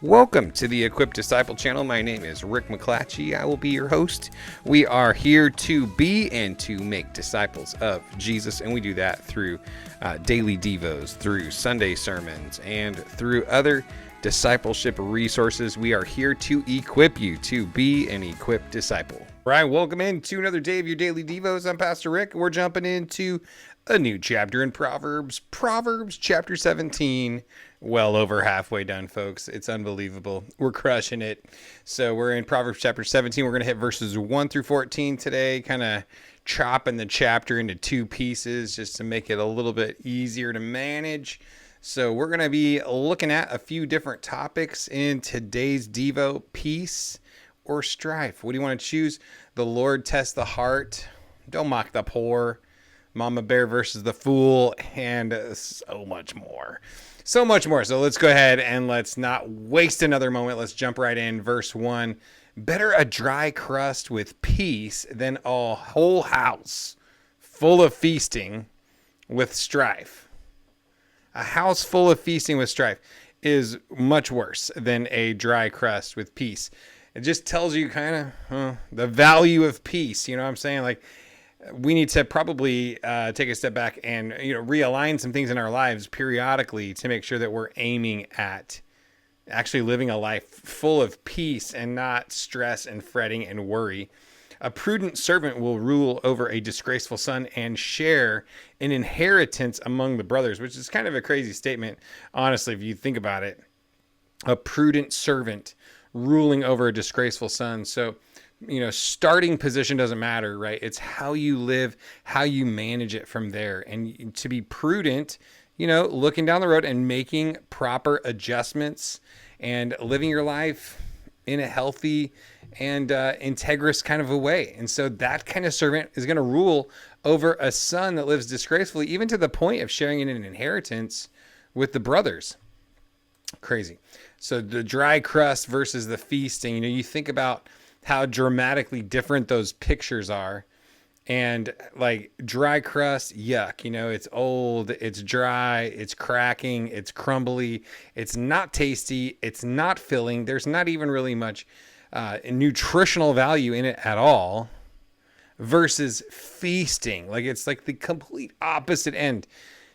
Welcome to the Equipped Disciple channel. My name is Rick McClatchy. I will be your host. We are here to be and to make disciples of Jesus, and we do that through daily devos, through Sunday sermons, and through other discipleship resources. We are here to equip you to be an equipped disciple. All right, welcome into another day of your daily devos. I'm Pastor Rick. We're jumping into a new chapter in Proverbs chapter 17. Well over halfway done, folks. It's unbelievable. We're crushing it. So we're in Proverbs chapter 17. We're going to hit verses 1 through 14 today, kind of chopping the chapter into two pieces just to make it a little bit easier to manage. So we're going to be looking at a few different topics in today's Devo: peace or strife. What do you want to choose? The Lord tests the heart. Don't mock the poor. Mama Bear versus the fool, and so much more. So much more. So let's go ahead and let's not waste another moment. Let's jump right in. Verse 1. Better a dry crust with peace than a whole house full of feasting with strife. A house full of feasting with strife is much worse than a dry crust with peace. It just tells you kind of the value of peace. You know what I'm saying? Like, we need to probably take a step back and realign some things in our lives periodically to make sure that we're aiming at actually living a life full of peace and not stress and fretting and worry. A prudent servant will rule over a disgraceful son and share an inheritance among the brothers, which is kind of a crazy statement, honestly, if you think about it. A prudent servant ruling over a disgraceful son. So, starting position doesn't matter, right? It's how you live, how you manage it from there. And to be prudent, looking down the road and making proper adjustments and living your life in a healthy and integrous kind of a way. And so that kind of servant is going to rule over a son that lives disgracefully, even to the point of sharing in an inheritance with the brothers. Crazy. So the dry crust versus the feasting, you think about how dramatically different those pictures are. And like dry crust, yuck, it's old, it's dry, it's cracking, it's crumbly, it's not tasty, it's not filling. There's not even really much nutritional value in it at all, versus feasting. Like, it's like the complete opposite end.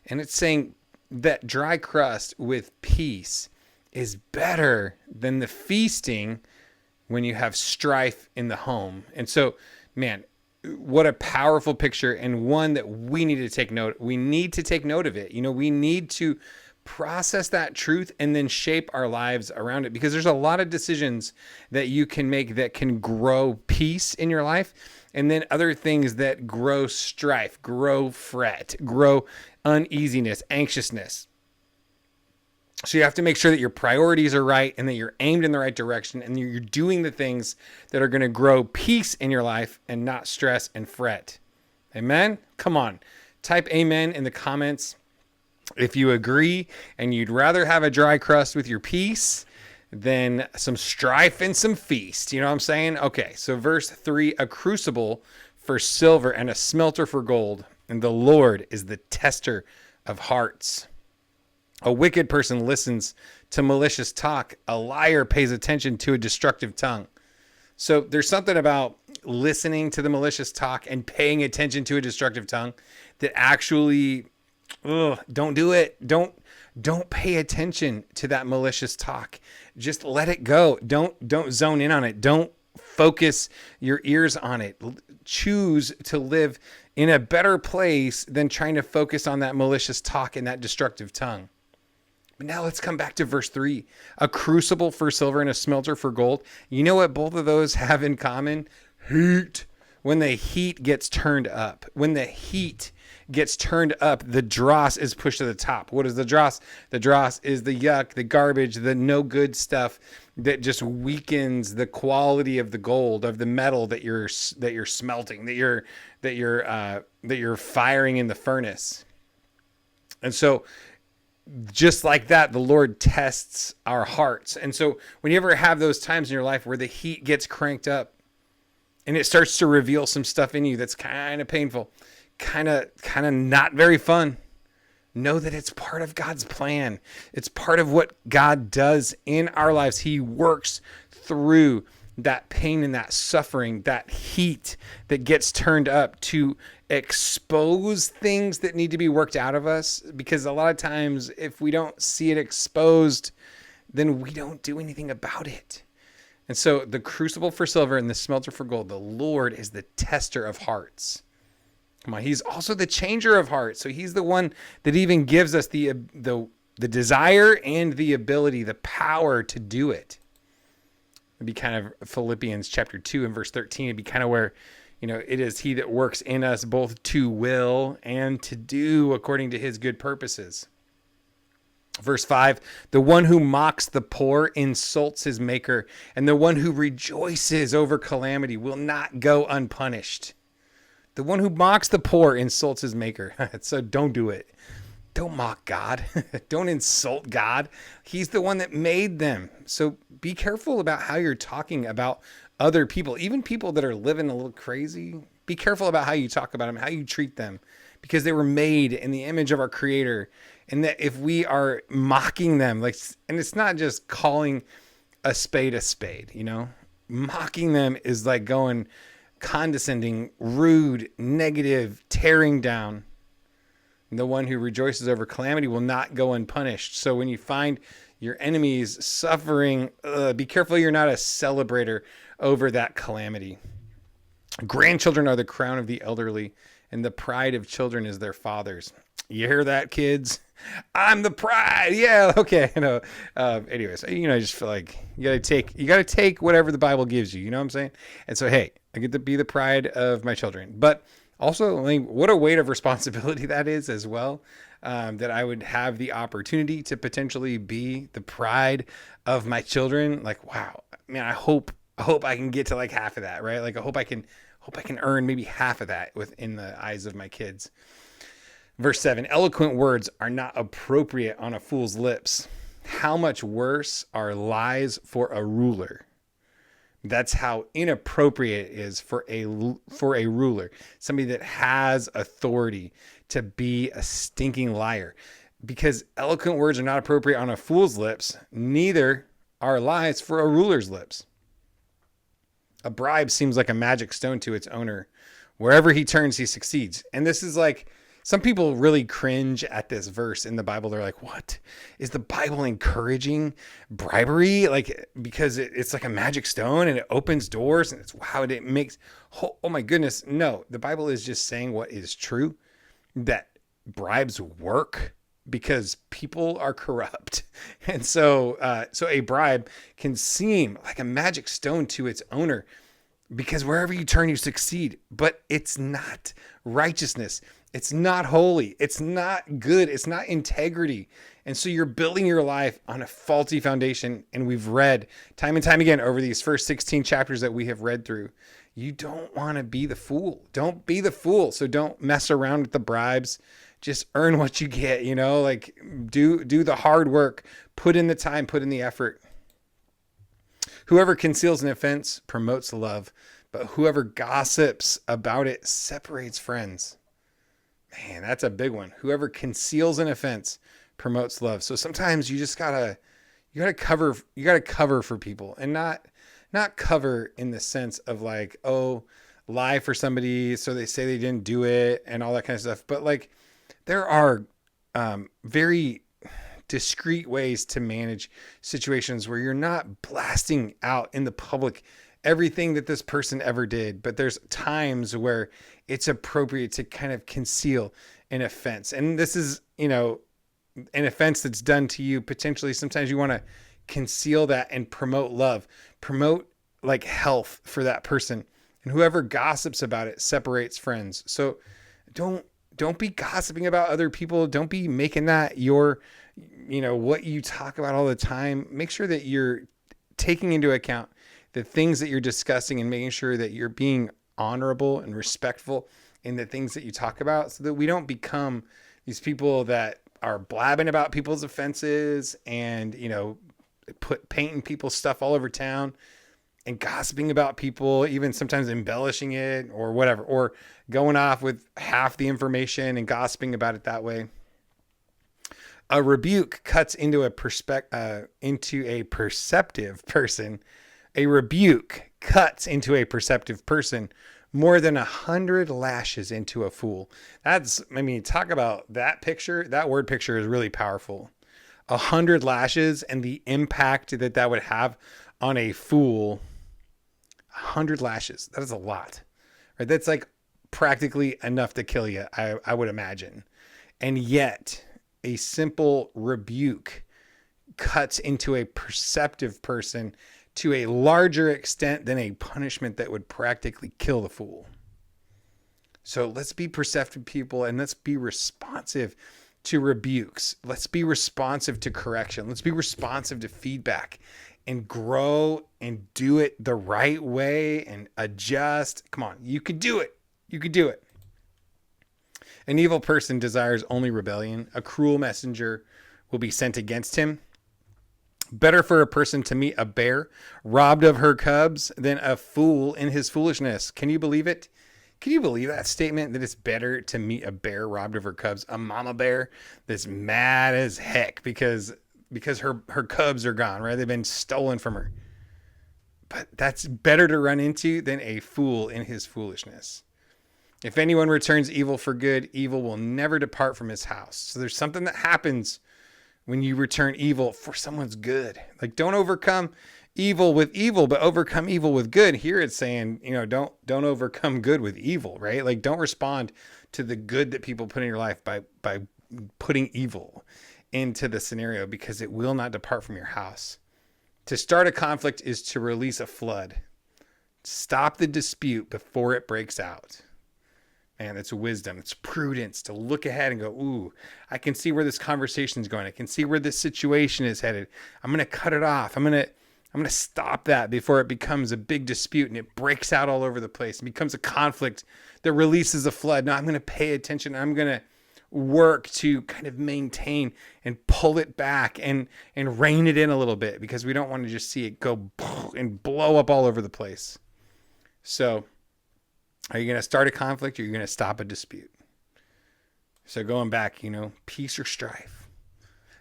And it's saying that dry crust with peace is better than the feasting when you have strife in the home. And so, man, what a powerful picture, and one that we need to take note. We need to take note of it. We need to process that truth and then shape our lives around it, because there's a lot of decisions that you can make that can grow peace in your life, and then other things that grow strife, grow fret, grow uneasiness, anxiousness. So you have to make sure that your priorities are right and that you're aimed in the right direction and you're doing the things that are going to grow peace in your life and not stress and fret. Amen? Come on. Type amen in the comments if you agree and you'd rather have a dry crust with your peace than some strife and some feast. You know what I'm saying? Okay, so verse 3, a crucible for silver and a smelter for gold, and the Lord is the tester of hearts. A wicked person listens to malicious talk. A liar pays attention to a destructive tongue. So there's something about listening to the malicious talk and paying attention to a destructive tongue that actually, don't do it. Don't pay attention to that malicious talk. Just let it go. Don't zone in on it. Don't focus your ears on it. Choose to live in a better place than trying to focus on that malicious talk and that destructive tongue. But now let's come back to verse 3. A crucible for silver and a smelter for gold. You know what both of those have in common? Heat. When the heat gets turned up. When the heat gets turned up, the dross is pushed to the top. What is the dross? The dross is the yuck, the garbage, the no good stuff that just weakens the quality of the gold, of the metal that you're smelting, that you're firing in the furnace. And so, just like that, the Lord tests our hearts. And so when you ever have those times in your life where the heat gets cranked up and it starts to reveal some stuff in you that's kind of painful, kind of not very fun, know that it's part of God's plan. It's part of what God does in our lives. He works through that pain and that suffering, that heat that gets turned up to expose things that need to be worked out of us. Because a lot of times, if we don't see it exposed, then we don't do anything about it. And so the crucible for silver and the smelter for gold, the Lord is the tester of hearts. Come on, he's also the changer of hearts. So he's the one that even gives us the desire and the ability, the power to do it. It'd be kind of Philippians chapter 2 and verse 13. It'd be kind of where, it is he that works in us both to will and to do according to his good purposes. Verse 5, the one who mocks the poor insults his maker, and the one who rejoices over calamity will not go unpunished. The one who mocks the poor insults his maker. So don't do it. Don't mock God. Don't insult God. He's the one that made them. So be careful about how you're talking about other people, even people that are living a little crazy. Be careful about how you talk about them, how you treat them, because they were made in the image of our Creator. And that if we are mocking them, and it's not just calling a spade, mocking them is like going condescending, rude, negative, tearing down. The one who rejoices over calamity will not go unpunished. So when you find your enemies suffering, be careful you're not a celebrator over that calamity. Grandchildren are the crown of the elderly, and the pride of children is their fathers. You hear that, kids? I'm the pride. Yeah, okay. Anyways, I just feel like you gotta take whatever the Bible gives you. You know what I'm saying? And so, hey, I get to be the pride of my children, but also, what a weight of responsibility that is as well, that I would have the opportunity to potentially be the pride of my children. Wow, man, I hope I can get to half of that, right? I hope I can earn maybe half of that within the eyes of my kids. Verse 7, eloquent words are not appropriate on a fool's lips. How much worse are lies for a ruler? That's how inappropriate it is for a ruler, somebody that has authority, to be a stinking liar. Because eloquent words are not appropriate on a fool's lips, neither are lies for a ruler's lips. A bribe seems like a magic stone to its owner. Wherever he turns, he succeeds. And this is some people really cringe at this verse in the Bible. They're like, what? Is the Bible encouraging bribery? Because it's like a magic stone and it opens doors and it's wow, it makes, oh my goodness. No, the Bible is just saying what is true, that bribes work because people are corrupt. And so a bribe can seem like a magic stone to its owner because wherever you turn, you succeed, but it's not righteousness. It's not holy. It's not good. It's not integrity. And so you're building your life on a faulty foundation. And we've read time and time again over these first 16 chapters that we have read through. You don't want to be the fool. Don't be the fool. So don't mess around with the bribes. Just earn what you get, do the hard work, put in the time, put in the effort. Whoever conceals an offense promotes love, but whoever gossips about it separates friends. Man, that's a big one. Whoever conceals an offense promotes love. So sometimes you just gotta cover for people, and not cover in the sense of lie for somebody so they say they didn't do it and all that kind of stuff. But there are very discreet ways to manage situations where you're not blasting out in the public everything that this person ever did, but there's times where it's appropriate to kind of conceal an offense. And this is, an offense that's done to you. Potentially, sometimes you want to conceal that and promote love, promote health for that person. And whoever gossips about it separates friends. So don't be gossiping about other people. Don't be making that your, what you talk about all the time. Make sure that you're taking into account the things that you're discussing and making sure that you're being honorable and respectful in the things that you talk about, so that we don't become these people that are blabbing about people's offenses and, painting people's stuff all over town and gossiping about people, even sometimes embellishing it or whatever, or going off with half the information and gossiping about it that way. A rebuke cuts into a perceptive person. A rebuke cuts into a perceptive person more than 100 lashes into a fool. Talk about that picture. That word picture is really powerful. 100 lashes and the impact that would have on a fool. 100 lashes. That is a lot, right? That's like practically enough to kill you, I would imagine. And yet, a simple rebuke cuts into a perceptive person to a larger extent than a punishment that would practically kill the fool. So let's be perceptive people, and let's be responsive to rebukes. Let's be responsive to correction. Let's be responsive to feedback and grow and do it the right way and adjust. Come on, you could do it. You could do it. An evil person desires only rebellion. A cruel messenger will be sent against him. Better for a person to meet a bear robbed of her cubs than a fool in his foolishness. Can you believe it? Can you believe that statement, that it's better to meet a bear robbed of her cubs, a mama bear that's mad as heck because her cubs are gone, right? They've been stolen from her. But that's better to run into than a fool in his foolishness. If anyone returns evil for good, evil will never depart from his house. So there's something that happens when you return evil for someone's good. Like, don't overcome evil with evil, but overcome evil with good. Here it's saying, don't overcome good with evil, right? Like, don't respond to the good that people put in your life by putting evil into the scenario, because it will not depart from your house. To start a conflict is to release a flood. Stop the dispute before it breaks out. Man, it's wisdom. It's prudence to look ahead and go, ooh, I can see where this conversation is going. I can see where this situation is headed. I'm going to cut it off. I'm going to stop that before it becomes a big dispute and it breaks out all over the place and becomes a conflict that releases a flood. No, I'm going to pay attention. I'm going to work to kind of maintain and pull it back and rein it in a little bit, because we don't want to just see it go and blow up all over the place. So, are you going to start a conflict, or are you going to stop a dispute? So going back, peace or strife.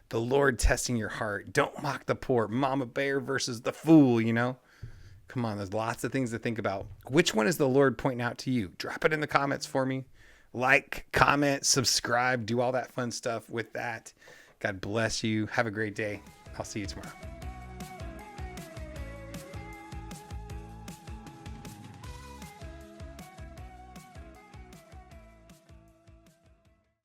The Lord testing your heart. Don't mock the poor. Mama bear versus the fool, Come on, there's lots of things to think about. Which one is the Lord pointing out to you? Drop it in the comments for me. Like, comment, subscribe, do all that fun stuff with that. God bless you. Have a great day. I'll see you tomorrow.